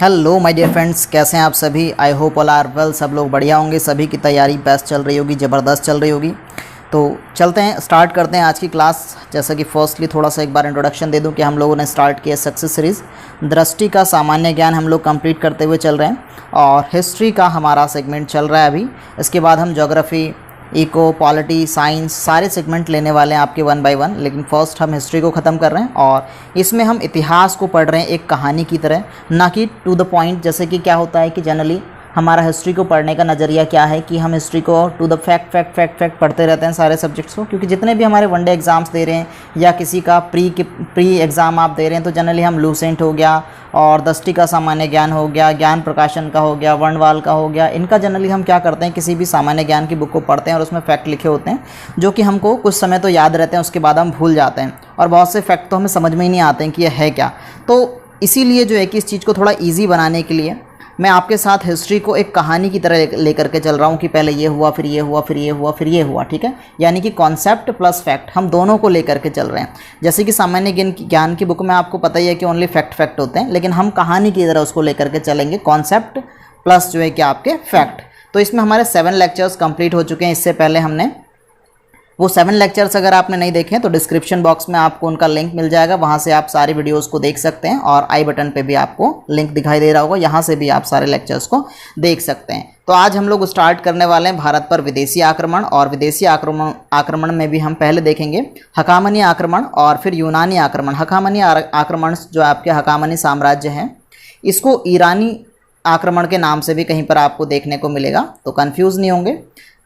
Hello my dear friends, कैसे हैं आप सभी। I hope all are well. सब लोग बढ़िया होंगे, सभी की तैयारी बेस्ट चल रही होगी, ज़बरदस्त चल रही होगी। तो चलते हैं, स्टार्ट करते हैं आज की क्लास। जैसा कि फर्स्टली थोड़ा सा एक बार इंट्रोडक्शन दे दूं कि हम लोगों ने स्टार्ट किया सक्सेस सीरीज़। दृष्टि का सामान्य ज्ञान हम लोग कंप्लीट करते हुए चल रहे हैं और हिस्ट्री का हमारा सेगमेंट चल रहा है अभी। इसके बाद हम ज्योग्राफी, इको, पॉलिटी, साइंस सारे सेगमेंट लेने वाले हैं आपके वन बाय वन। लेकिन फर्स्ट हम हिस्ट्री को ख़त्म कर रहे हैं और इसमें हम इतिहास को पढ़ रहे हैं एक कहानी की तरह, ना कि टू द पॉइंट। जैसे कि क्या होता है कि जनरली हमारा हिस्ट्री को पढ़ने का नज़रिया क्या है कि हम हिस्ट्री को टू द फैक्ट पढ़ते रहते हैं सारे सब्जेक्ट्स को। क्योंकि जितने भी हमारे वनडे एग्ज़ाम्स दे रहे हैं या किसी का प्री एग्ज़ाम आप दे रहे हैं, तो जनरली हम लूसेंट हो गया और दृष्टि का सामान्य ज्ञान हो गया, ज्ञान प्रकाशन का हो गया, वर्णवाल का हो गया, इनका जनरली हम क्या करते हैं, किसी भी सामान्य ज्ञान की बुक को पढ़ते हैं और उसमें फैक्ट लिखे होते हैं जो कि हमको कुछ समय तो याद रहते हैं, उसके बाद हम भूल जाते हैं और बहुत से फैक्ट तो हमें समझ में ही नहीं आते हैं कि यह है क्या। तो इसीलिए जो है कि इस चीज़ को थोड़ा ईजी बनाने के लिए मैं आपके साथ हिस्ट्री को एक कहानी की तरह लेकर के चल रहा हूँ कि पहले ये हुआ, फिर ये हुआ, फिर ये हुआ, फिर ये हुआ। ठीक है, यानी कि कॉन्सेप्ट प्लस फैक्ट हम दोनों को लेकर के चल रहे हैं। जैसे कि सामान्य ज्ञान की बुक में आपको पता ही है कि ओनली फैक्ट होते हैं, लेकिन हम कहानी की तरह उसको लेकर के चलेंगे, कॉन्सेप्ट प्लस जो है कि आपके फैक्ट। तो इसमें हमारे 7 लेक्चर्स कंप्लीट हो चुके हैं। इससे पहले हमने वो 7 लेक्चर्स अगर आपने नहीं देखे तो डिस्क्रिप्शन बॉक्स में आपको उनका लिंक मिल जाएगा, वहाँ से आप सारी वीडियोस को देख सकते हैं और आई बटन पे भी आपको लिंक दिखाई दे रहा होगा, यहाँ से भी आप सारे लेक्चर्स को देख सकते हैं। तो आज हम लोग स्टार्ट करने वाले हैं भारत पर विदेशी आक्रमण, और विदेशी आक्रमण में भी हम पहले देखेंगे हकामनी आक्रमण और फिर यूनानी आक्रमण। हकामनी आक्रमण जो आपके हकामनी साम्राज्य हैं, इसको ईरानी आक्रमण के नाम से भी कहीं पर आपको देखने को मिलेगा, तो कन्फ्यूज़ नहीं होंगे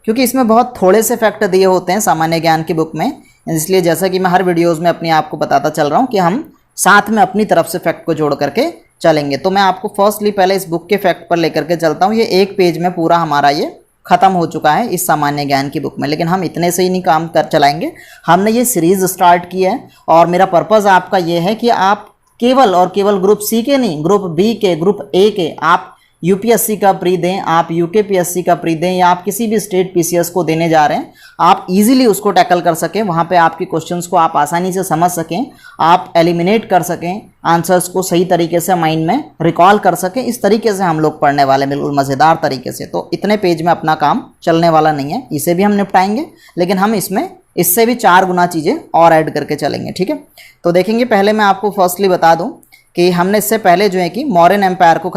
क्योंकि इसमें बहुत थोड़े से फैक्ट दिए होते हैं सामान्य ज्ञान की बुक में। इसलिए जैसा कि मैं हर वीडियोज़ में अपने आप को बताता चल रहा हूँ कि हम साथ में अपनी तरफ से फैक्ट को जोड़ करके चलेंगे। तो मैं आपको फर्स्टली पहले इस बुक के फैक्ट पर लेकर के चलता हूँ। ये एक पेज में पूरा हमारा ये ख़त्म हो चुका है इस सामान्य ज्ञान की बुक में, लेकिन हम इतने से ही नहीं काम कर चलाएंगे। हमने ये सीरीज़ स्टार्ट की है और मेरा पर्पज़ आपका ये है कि आप केवल और केवल ग्रुप सी के नहीं, ग्रुप बी के, ग्रुप ए के, आप यूपीएससी का प्री दें, आप यूकेपीएससी का प्री दें, या आप किसी भी स्टेट पीसीएस को देने जा रहे हैं, आप इजीली उसको टैकल कर सकें। वहाँ पे आपके क्वेश्चंस को आप आसानी से समझ सकें, आप एलिमिनेट कर सकें, आंसर्स को सही तरीके से माइंड में रिकॉल कर सकें। इस तरीके से हम लोग पढ़ने वाले, बिल्कुल मज़ेदार तरीके से। तो इतने पेज में अपना काम चलने वाला नहीं है, इसे भी हम निपटाएंगे, लेकिन हम इसमें इससे भी 4 गुना चीज़ें और ऐड करके चलेंगे। ठीक है, तो देखेंगे। पहले मैं आपको फर्स्टली बता दूं कि हमने इससे पहले जो है कि मौर्यन एम्पायर को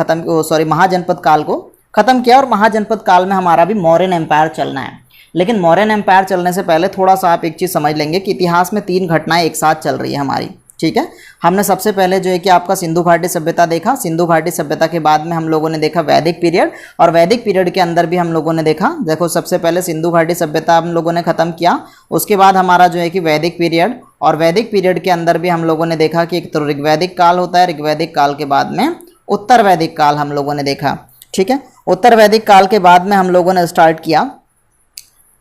महाजनपद काल को ख़त्म किया, और महाजनपद काल में हमारा भी मौर्यन एम्पायर चलना है। लेकिन मौर्यन एम्पायर चलने से पहले थोड़ा सा आप एक चीज़ समझ लेंगे कि इतिहास में 3 घटनाएं एक साथ चल रही है हमारी। ठीक है, हमने सबसे पहले जो है कि आपका सिंधु घाटी सभ्यता देखा। सिंधु घाटी सभ्यता के बाद में हम लोगों ने देखा वैदिक पीरियड, और वैदिक पीरियड के अंदर भी हम लोगों ने देखा, देखो सबसे पहले सिंधु घाटी सभ्यता हम लोगों ने ख़त्म किया, उसके बाद हमारा जो है कि वैदिक पीरियड, और वैदिक पीरियड के अंदर भी हम लोगों ने देखा कि एक तो ऋग्वैदिक काल होता है, ऋग्वैदिक काल के बाद में उत्तर वैदिक काल हम लोगों ने देखा। ठीक है, उत्तर वैदिक काल के बाद में हम लोगों ने स्टार्ट किया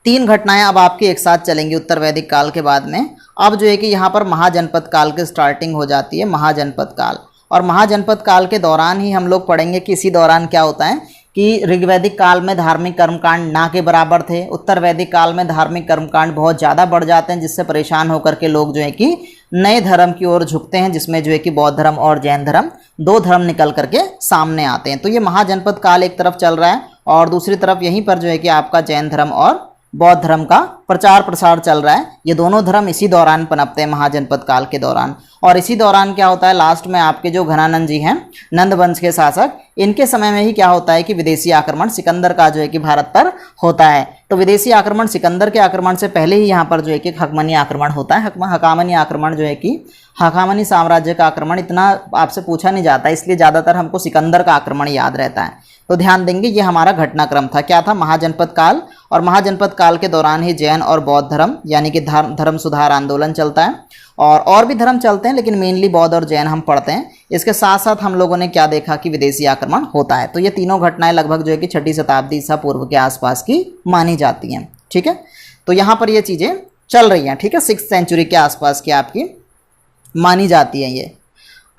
3 घटनाएं अब आपकी एक साथ चलेंगी उत्तर वैदिक काल के बाद में। अब जो है कि यहाँ पर महाजनपद काल की स्टार्टिंग हो जाती है, महाजनपद काल। और महाजनपद काल के दौरान ही हम लोग पढ़ेंगे कि इसी दौरान क्या होता है कि ऋग्वैदिक काल में धार्मिक कर्मकांड ना के बराबर थे, उत्तर वैदिक काल में धार्मिक कर्मकांड बहुत ज़्यादा बढ़ जाते हैं, जिससे परेशान होकर के लोग जो है कि नए धर्म की ओर झुकते हैं, जिसमें जो है कि बौद्ध धर्म और जैन धर्म, 2 धर्म निकल करके सामने आते हैं। तो ये महाजनपद काल एक तरफ चल रहा है और दूसरी तरफ यहीं पर जो है कि आपका जैन धर्म और बौद्ध धर्म का प्रचार प्रसार चल रहा है। ये दोनों धर्म इसी दौरान पनपते हैं, महाजनपद काल के दौरान। और इसी दौरान क्या होता है, लास्ट में आपके जो घनानंद जी हैं, नंद वंश के शासक, इनके समय में ही क्या होता है कि विदेशी आक्रमण सिकंदर का जो है कि भारत पर होता है। तो विदेशी आक्रमण सिकंदर के आक्रमण से पहले ही यहाँ पर जो है कि हकमनी आक्रमण होता है। हकामनी आक्रमण जो है कि हकामनी साम्राज्य का आक्रमण इतना आपसे पूछा नहीं जाता, इसलिए ज़्यादातर हमको सिकंदर का आक्रमण याद रहता है। तो ध्यान देंगे, ये हमारा घटनाक्रम था। क्या था, महाजनपद काल, और महाजनपद काल के दौरान ही जैन और बौद्ध धर्म यानी कि धर्म सुधार आंदोलन चलता है, और भी धर्म चलते हैं, लेकिन मेनली बौद्ध और जैन हम पढ़ते हैं। इसके साथ साथ हम लोगों ने क्या देखा कि विदेशी आक्रमण होता है। तो ये तीनों घटनाएं लगभग जो है कि 6ठी शताब्दी ईसा पूर्व के आसपास की मानी जाती हैं। ठीक है, तो यहाँ पर ये चीज़ें चल रही हैं। ठीक है, 6th सेंचुरी के आसपास की आपकी मानी जाती है ये।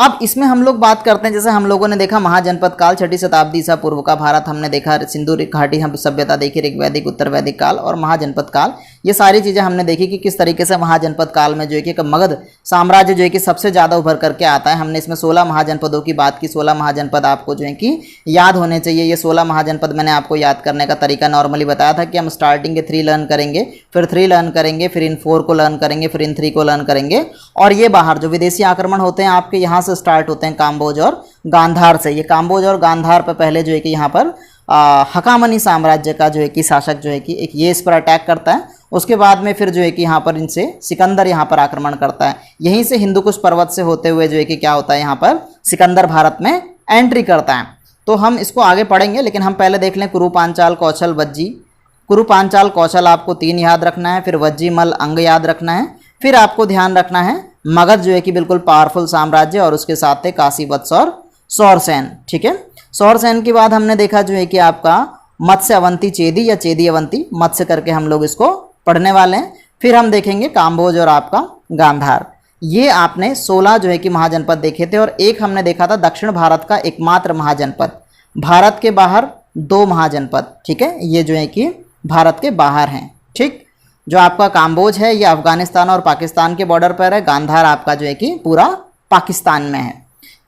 अब इसमें हम लोग बात करते हैं, जैसे हम लोगों ने देखा महाजनपद काल 6ठी शताब्दी ईसा पूर्व का भारत, हमने देखा सिंधु घाटी हम सभ्यता देखी, ऋग्वैदिक उत्तर वैदिक काल और महाजनपद काल, ये सारी चीज़ें हमने देखी कि किस तरीके से महाजनपद काल में जो है कि मगध साम्राज्य जो है कि सबसे ज़्यादा उभर करके आता है। हमने इसमें 16 महाजनपदों की बात की, 16 महाजनपद आपको जो है कि याद होने चाहिए। ये 16 महाजनपद मैंने आपको याद करने का तरीका नॉर्मली बताया था कि हम स्टार्टिंग के 3 लर्न करेंगे, फिर 3 लर्न करेंगे, फिर इन 4 को लर्न करेंगे, फिर इन 3 को लर्न करेंगे, और ये बाहर जो विदेशी आक्रमण होते हैं आपके यहाँ से स्टार्ट होते हैं काम्बोज और गांधार से। ये काम्बोज और गांधार पर पहले जो है कि यहाँ पर हकामनी साम्राज्य का जो है कि शासक जो है कि एक ये इस पर अटैक करता है, उसके बाद में फिर जो है कि यहाँ पर इनसे सिकंदर यहाँ पर आक्रमण करता है। यहीं से हिंदुकुश पर्वत से होते हुए जो है कि क्या होता है यहाँ पर सिकंदर भारत में एंट्री करता है। तो हम इसको आगे पढ़ेंगे, लेकिन हम पहले देख लें कुरु पांचाल कौशल वज्जी। कुरु पांचाल कौशल आपको 3 याद रखना है, फिर वज्जी मल अंग याद रखना है, फिर आपको ध्यान रखना है मगध जो है कि बिल्कुल पावरफुल साम्राज्य, और उसके साथ थे काशी वत्स और सौरसेन। ठीक है, सौरसेन के बाद हमने देखा जो है कि आपका मत्स्य अवंती चेदी या चेदी अवंती, मत्स्य करके हम लोग इसको पढ़ने वाले हैं। फिर हम देखेंगे काम्बोज और आपका गांधार। ये आपने 16 जो है कि महाजनपद देखे थे, और एक हमने देखा था दक्षिण भारत का एकमात्र महाजनपद, भारत के बाहर 2 महाजनपद। ठीक है, ये जो है कि भारत के बाहर हैं। ठीक, जो आपका काम्बोज है ये अफगानिस्तान और पाकिस्तान के बॉर्डर पर है, गांधार आपका जो है कि पूरा पाकिस्तान में है।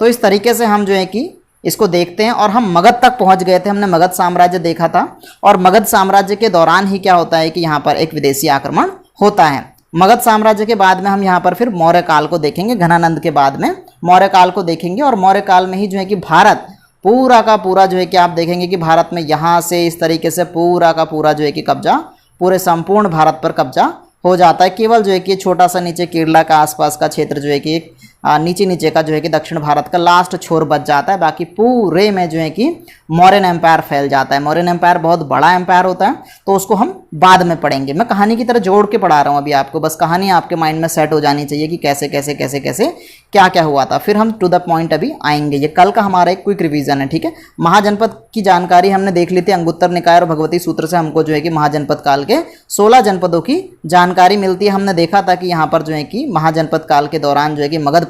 तो इस तरीके से हम जो है कि इसको देखते हैं, और हम मगध तक पहुंच गए थे, हमने मगध साम्राज्य देखा था, और मगध साम्राज्य के दौरान ही क्या होता है कि यहाँ पर एक विदेशी आक्रमण होता है। मगध साम्राज्य के बाद में हम यहाँ पर फिर मौर्य काल को देखेंगे, घनानंद के बाद में मौर्य काल को देखेंगे, और मौर्य काल में ही जो है कि भारत पूरा का पूरा जो है कि आप देखेंगे कि भारत में यहाँ से इस तरीके से पूरा का पूरा जो है कि कब्जा, पूरे संपूर्ण भारत पर कब्जा हो जाता है। केवल जो है कि छोटा सा नीचे केरला का आसपास का क्षेत्र जो है कि नीचे नीचे का जो है कि दक्षिण भारत का लास्ट छोर बच जाता है, बाकी पूरे में जो है कि मौर्यन एम्पायर फैल जाता है। मौर्यन एम्पायर बहुत बड़ा एम्पायर होता है, तो उसको हम बाद में पढ़ेंगे। मैं कहानी की तरह जोड़ के पढ़ा रहा हूँ अभी आपको, बस कहानी आपके माइंड में सेट हो जानी चाहिए कि कैसे कैसे कैसे कैसे क्या क्या हुआ था, फिर हम टू द पॉइंट अभी आएंगे। ये कल का हमारा एक क्विक रिवीजन है। ठीक है, महाजनपद की जानकारी हमने देख ली थी, अंगुत्तर निकाय और भगवती सूत्र से हमको जो है कि महाजनपद काल के 16 जनपदों की जानकारी मिलती है। हमने देखा था कि यहाँ पर जो है कि महाजनपद काल के दौरान जो है कि मगध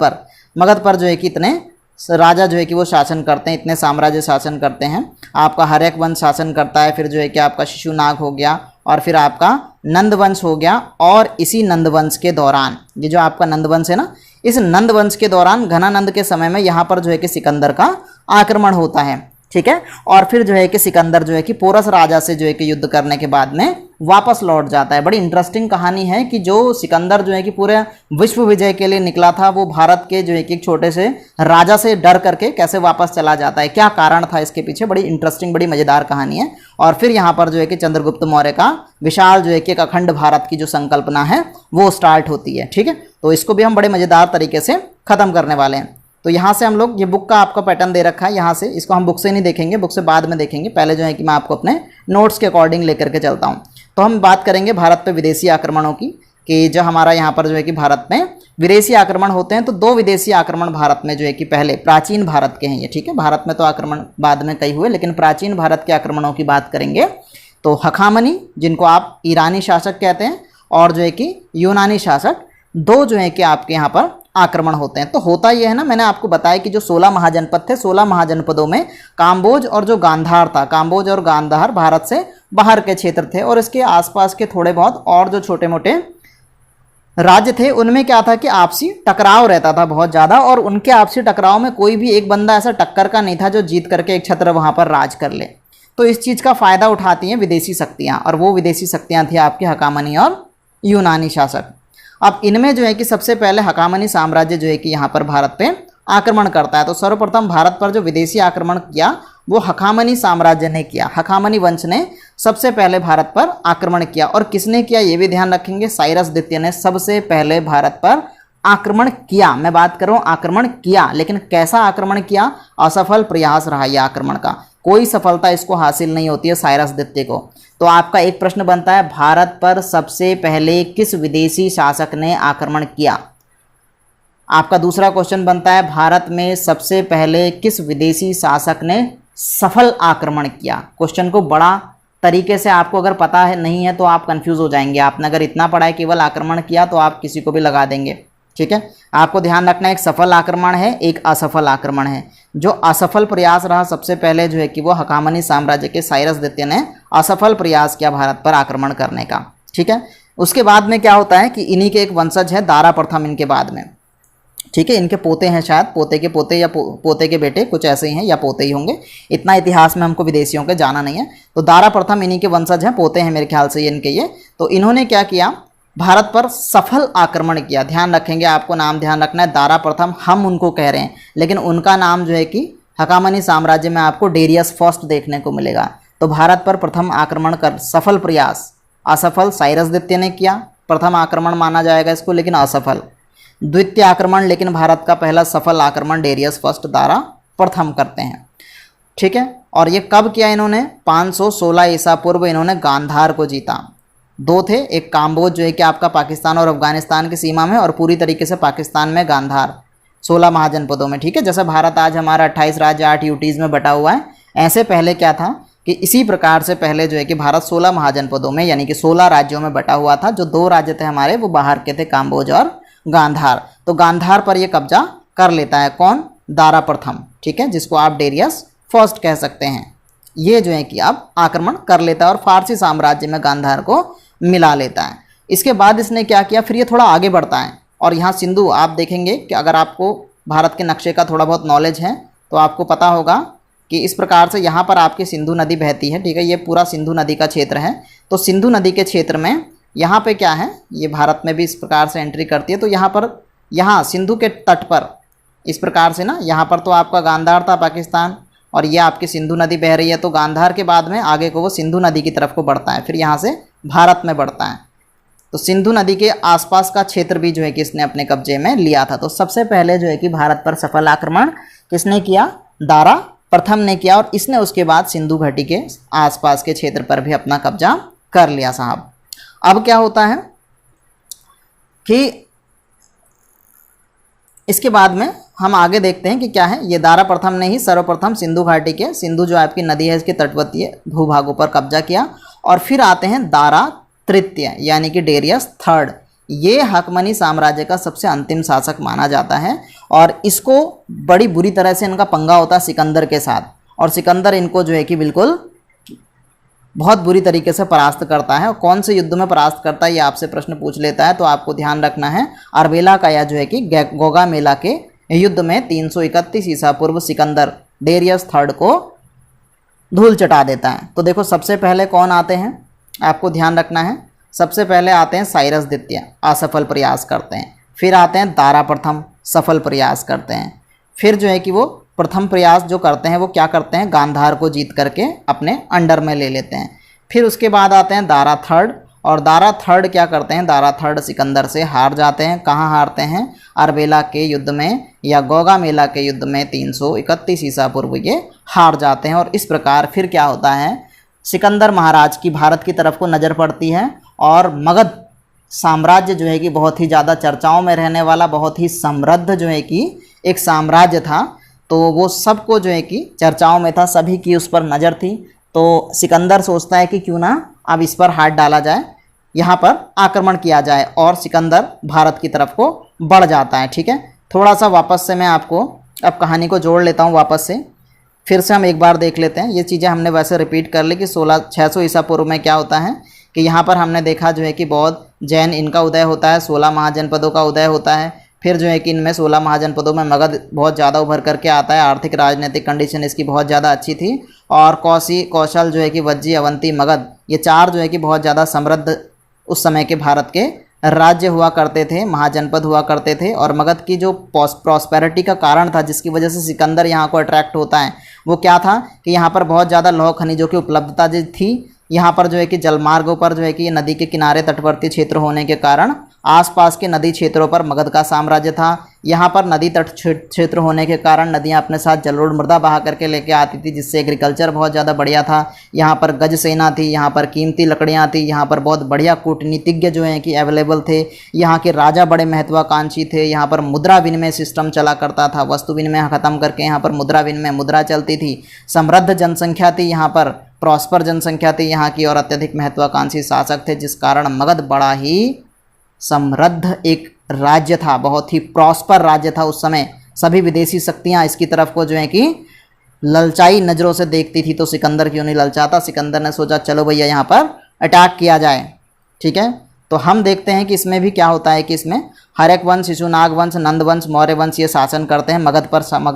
पर जो है कि इतने राजा जो है कि वो शासन करते हैं, इतने साम्राज्य शासन करते हैं। आपका हर्यक वंश शासन करता है, फिर जो है कि आपका शिशुनाग हो गया, और फिर आपका नंद वंश हो गया। और इसी नंद वंश के दौरान, ये जो आपका नंद वंश है ना, इस नंद वंश के दौरान घनानंद के समय में यहाँ पर जो है कि सिकंदर का आक्रमण होता है। ठीक है, और फिर जो है कि सिकंदर जो है कि पोरस राजा से जो है कि युद्ध करने के बाद में वापस लौट जाता है। बड़ी इंटरेस्टिंग कहानी है कि जो सिकंदर जो है कि पूरे विश्व विजय के लिए निकला था, वो भारत के जो है कि एक छोटे से राजा से डर करके कैसे वापस चला जाता है, क्या कारण था इसके पीछे, बड़ी इंटरेस्टिंग बड़ी मज़ेदार कहानी है। और फिर यहाँ पर जो है कि चंद्रगुप्त मौर्य का विशाल जो है कि एक अखंड भारत की जो संकल्पना है वो स्टार्ट होती है। ठीक है, तो इसको भी हम बड़े मज़ेदार तरीके से ख़त्म करने वाले हैं। तो यहाँ से हम लोग, ये बुक का आपका पैटर्न दे रखा है, यहाँ से इसको हम बुक से नहीं देखेंगे, बुक से बाद में देखेंगे। पहले जो है कि मैं आपको अपने नोट्स के अकॉर्डिंग लेकर के चलता हूँ। तो हम बात करेंगे भारत पे विदेशी आक्रमणों की, कि जो हमारा यहाँ पर जो है कि भारत में विदेशी आक्रमण होते हैं। तो 2 विदेशी आक्रमण भारत में जो है कि पहले प्राचीन भारत के हैं ये। ठीक है, भारत में तो आक्रमण बाद में कई हुए, लेकिन प्राचीन भारत के आक्रमणों की बात करेंगे तो हखामनी, जिनको आप ईरानी शासक कहते हैं, और जो है कि यूनानी शासक, 2 जो है कि आपके यहाँ पर आक्रमण होते हैं। तो होता यह है ना, मैंने आपको बताया कि जो 16 महाजनपद थे, 16 महाजनपदों में काम्बोज और जो गांधार था, काम्बोज और गांधार भारत से बाहर के क्षेत्र थे, और इसके आसपास के थोड़े बहुत और जो छोटे मोटे राज्य थे, उनमें क्या था कि आपसी टकराव रहता था बहुत ज़्यादा, और उनके आपसी टकराव में कोई भी एक बंदा ऐसा टक्कर का नहीं था जो जीत करके एक छत्र वहाँ पर राज कर ले। तो इस चीज़ का फ़ायदा उठाती हैं विदेशी शक्तियाँ, और वो विदेशी शक्तियाँ थी आपके हकामनी और यूनानी शासक। अब इनमें जो है कि सबसे पहले हकामनी साम्राज्य जो है कि यहाँ पर भारत पे आक्रमण करता है। तो सर्वप्रथम भारत पर जो विदेशी आक्रमण किया वो हकामनी साम्राज्य ने किया। हकामनी वंश ने सबसे पहले भारत पर आक्रमण किया, और किसने किया ये भी ध्यान रखेंगे, साइरस द्वितीय ने सबसे पहले भारत पर आक्रमण किया। मैं बात कर रहा हूँ आक्रमण किया, लेकिन कैसा आक्रमण किया, असफल प्रयास रहा यह आक्रमण का, कोई सफलता इसको हासिल नहीं होती है साइरस द्वितीय को। तो आपका एक प्रश्न बनता है, भारत पर सबसे पहले किस विदेशी शासक ने आक्रमण किया। आपका दूसरा क्वेश्चन बनता है, भारत में सबसे पहले किस विदेशी शासक ने सफल आक्रमण किया। क्वेश्चन को बड़ा तरीके से आपको अगर पता है नहीं है तो आप कंफ्यूज हो जाएंगे। आपने अगर इतना पढ़ा है केवल आक्रमण किया तो आप किसी को भी लगा देंगे। ठीक है, आपको ध्यान रखना है एक सफल आक्रमण है, एक असफल आक्रमण है। जो असफल प्रयास रहा सबसे पहले जो है कि वो हकामनी साम्राज्य के साइरस द्वितीय ने असफल प्रयास किया भारत पर आक्रमण करने का। ठीक है, उसके बाद में क्या होता है कि इन्हीं के एक वंशज है दारा प्रथम इनके बाद में। ठीक है, इनके पोते हैं, शायद पोते के पोते या पोते के बेटे कुछ ऐसे ही हैं, या पोते ही होंगे, इतना इतिहास में हमको विदेशियों के जाना नहीं है। तो दारा प्रथम इन्हीं के वंशज हैं, पोते हैं मेरे ख्याल से इनके ये। तो इन्होंने क्या किया, भारत पर सफल आक्रमण किया। ध्यान रखेंगे, आपको नाम ध्यान रखना है, दारा प्रथम हम उनको कह रहे हैं, लेकिन उनका नाम जो है कि हकामनी साम्राज्य में आपको डेरियस फर्स्ट देखने को मिलेगा। तो भारत पर प्रथम आक्रमण कर सफल प्रयास, असफल साइरस द्वितीय ने किया, प्रथम आक्रमण माना जाएगा इसको, लेकिन असफल। द्वितीय आक्रमण लेकिन भारत का पहला सफल आक्रमण डेरियस फर्स्ट दारा प्रथम करते हैं। ठीक है, और ये कब किया इन्होंने, 516 ईसा पूर्व इन्होंने गांधार को जीता। दो थे, एक काम्बोज जो है कि आपका पाकिस्तान और अफगानिस्तान की सीमा में, और पूरी तरीके से पाकिस्तान में गांधार 16 महाजनपदों में। ठीक है, जैसे भारत आज हमारा 28 राज्य 8 यूटीज़ में बटा हुआ है, ऐसे पहले क्या था कि इसी प्रकार से पहले जो है कि भारत 16 महाजनपदों में यानी कि 16 राज्यों में बटा हुआ था। जो 2 राज्य थे हमारे वो बाहर के थे, काम्बोज और गांधार। तो गांधार पर ये कब्जा कर लेता है कौन, दारा प्रथम। ठीक है, जिसको आप डेरियस फर्स्ट कह सकते हैं। ये जो है कि अब आक्रमण कर लेता है और फारसी साम्राज्य में गांधार को मिला लेता है। इसके बाद इसने क्या किया, फिर ये थोड़ा आगे बढ़ता है और यहाँ सिंधु, आप देखेंगे कि अगर आपको भारत के नक्शे का थोड़ा बहुत नॉलेज है तो आपको पता होगा कि इस प्रकार से यहाँ पर आपकी सिंधु नदी बहती है। ठीक है, ये पूरा सिंधु नदी का क्षेत्र है। तो सिंधु नदी के क्षेत्र में यहाँ पे क्या है, ये भारत में भी इस प्रकार से एंट्री करती है। तो यहाँ पर, यहाँ सिंधु के तट पर इस प्रकार से ना, यहाँ पर तो आपका गांधार था पाकिस्तान, और ये आपकी सिंधु नदी बह रही है। तो गांधार के बाद में आगे को वो सिंधु नदी की तरफ को बढ़ता है, फिर यहाँ से भारत में बढ़ता है। तो सिंधु नदी के आसपास का क्षेत्र भी जो है कि इसने अपने कब्जे में लिया था। तो सबसे पहले जो है कि भारत पर सफल आक्रमण किसने किया, दारा प्रथम ने किया, और इसने उसके बाद सिंधु घाटी के आसपास के क्षेत्र पर भी अपना कब्जा कर लिया साहब। अब क्या होता है कि इसके बाद में हम आगे देखते हैं कि क्या है, ये दारा प्रथम ने ही सर्वप्रथम सिंधु घाटी के, सिंधु जो आपकी नदी है इसके तटवर्तीय भूभागों पर कब्जा किया। और फिर आते हैं दारा तृतीय यानी कि डेरियस थर्ड। ये हकमनी साम्राज्य का सबसे अंतिम शासक माना जाता है, और इसको बड़ी बुरी तरह से इनका पंगा होता है सिकंदर के साथ, और सिकंदर इनको जो है कि बिल्कुल बहुत बुरी तरीके से परास्त करता है। और कौन से युद्ध में परास्त करता है ये आपसे प्रश्न पूछ लेता है, तो आपको ध्यान रखना है अरबेला का, या जो है कि गोगामेला के युद्ध में 331 ईसा पूर्व सिकंदर डेरियस थर्ड को धूल चटा देता है। तो देखो सबसे पहले कौन आते हैं, आपको ध्यान रखना है, सबसे पहले आते हैं साइरस द्वितीय, असफल प्रयास करते हैं। फिर आते हैं दारा प्रथम, सफल प्रयास करते हैं। फिर जो है कि वो प्रथम प्रयास जो करते हैं वो क्या करते हैं, गांधार को जीत करके अपने अंडर में ले लेते हैं। फिर उसके बाद आते हैं दारा थर्ड, और दारा थर्ड क्या करते हैं, दारा थर्ड सिकंदर से हार जाते हैं। कहाँ हारते हैं, अरबेला के युद्ध में या गोगामेला के युद्ध में 331 ईसा पूर्व ये हार जाते हैं। और इस प्रकार फिर क्या होता है, सिकंदर महाराज की भारत की तरफ को नज़र पड़ती है, और मगध साम्राज्य जो है कि बहुत ही ज़्यादा चर्चाओं में रहने वाला, बहुत ही समृद्ध जो है कि एक साम्राज्य था। तो वो सबको जो है कि चर्चाओं में था, सभी की उस पर नज़र थी। तो सिकंदर सोचता है कि क्यों ना अब इस पर हाथ डाला जाए, यहाँ पर आक्रमण किया जाए, और सिकंदर भारत की तरफ को बढ़ जाता है। ठीक है, थोड़ा सा वापस से मैं आपको अब कहानी को जोड़ लेता हूँ वापस से, फिर से हम एक बार देख लेते हैं। ये चीज़ें हमने वैसे रिपीट कर ली कि 600 ईसा पूर्व में क्या होता है कि यहाँ पर हमने देखा जो है कि बौद्ध जैन इनका उदय होता है, 16 महाजनपदों का उदय होता है। फिर जो है कि इनमें 16 महाजनपदों में मगध बहुत ज़्यादा उभर करके आता है, आर्थिक राजनीतिक कंडीशन इसकी बहुत ज़्यादा अच्छी थी, और कौशल जो है कि वज्जी, अवंती, मगध, ये 4 जो है कि बहुत ज़्यादा समृद्ध उस समय के भारत के राज्य हुआ करते थे, महाजनपद हुआ करते थे। और मगध की जो प्रॉस्पेरिटी का कारण था जिसकी वजह से सिकंदर यहाँ को अट्रैक्ट होता है, वो क्या था कि यहाँ पर बहुत ज़्यादा लौह खनिजों की उपलब्धता जो थी, यहाँ पर जो है कि जलमार्गों पर जो है कि नदी के किनारे तटवर्ती क्षेत्र होने के कारण आसपास के नदी क्षेत्रों पर मगध का साम्राज्य था। यहाँ पर नदी तट क्षेत्र होने के कारण नदियाँ अपने साथ जलोढ़ मृदा बहा करके लेके आती थी, जिससे एग्रीकल्चर बहुत ज़्यादा बढ़िया था। यहाँ पर गज सेना थी, यहाँ पर कीमती लकड़ियाँ थी, यहाँ पर बहुत बढ़िया कूटनीतिज्ञ जो हैं कि अवेलेबल थे, यहाँ के राजा बड़े महत्वाकांक्षी थे, यहाँ पर मुद्रा विनिमय सिस्टम चला करता था, वस्तु विनिमय ख़त्म करके यहाँ पर मुद्रा विनिमय मुद्रा चलती थी, समृद्ध जनसंख्या थी, यहाँ पर प्रॉस्पर जनसंख्या थी यहाँ की, और अत्यधिक महत्वाकांक्षी शासक थे, जिस कारण मगध बड़ा ही समृद्ध एक राज्य था, बहुत ही प्रॉस्पर राज्य था उस समय। सभी विदेशी शक्तियाँ इसकी तरफ को जो है कि ललचाई नज़रों से देखती थी। तो सिकंदर क्यों नहीं ललचाता, सिकंदर ने सोचा चलो भैया यहाँ पर अटैक किया जाए। ठीक है, तो हम देखते हैं कि इसमें भी क्या होता है कि इसमें हर्यक वंश, शिशुनाग वंश, नंद वंश, मौर्य वंश ये शासन करते हैं। मगध